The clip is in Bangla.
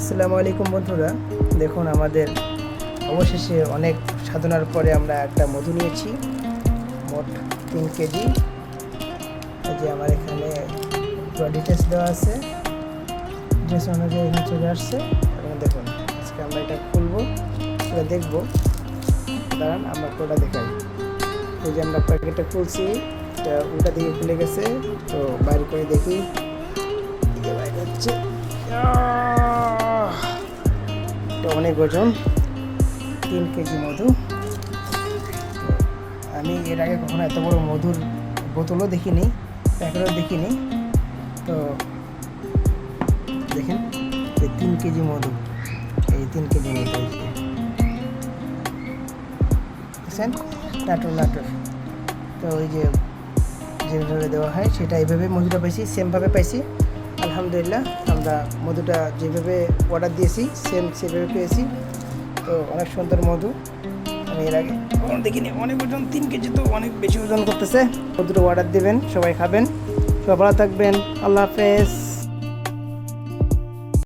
আসসালামু আলাইকুম বন্ধুরা, দেখুন আমাদের অবশেষে অনেক সাধনার পরে আমরা একটা মধু নিয়েছি, মোট 3 কেজি। এই যে আমার এখানে পুরো ডিটেলস দেওয়া আছে, ডিটেলস অনুযায়ী এখানে চলে আসছে। এবং দেখুন আজকে আমরা এটা খুলবো, এটা দেখবো। দাঁড়ান আমরা পুরোটা দেখাই। এই যে আমরা প্যাকেটটা খুলছি, এটা উল্টা দিকে খুলে গেছে, তো বাইর করে দেখি। বাইরে হচ্ছে অনেক ওজন, 3 কেজি মধু। আমি এর আগে কখনো এত বড় মধুর বোতলও দেখিনি, প্যাকেটও দেখিনি। তো দেখেন এই 3 কেজি মধু, এই 3 কেজি মধু দেখছেন, নাটোর। তো ওই যে যেভাবে দেওয়া হয় সেটা এইভাবে মধুটা পাইছি, সেমভাবে পাইছি। আলহামদুলিল্লাহ, আমরা মধুটা যেভাবে অর্ডার দিয়েছি সেভাবে পেয়েছি। তো অনেক সুন্দর মধু। আমি এর আগে দেখিনি, অনেক ওজন, 3 কেজি তো অনেক বেশি ওজন করতেছে। মধুটা অর্ডার দেবেন, সবাই খাবেন। সবাই ভালো থাকবেন, আল্লাহ হাফেজ।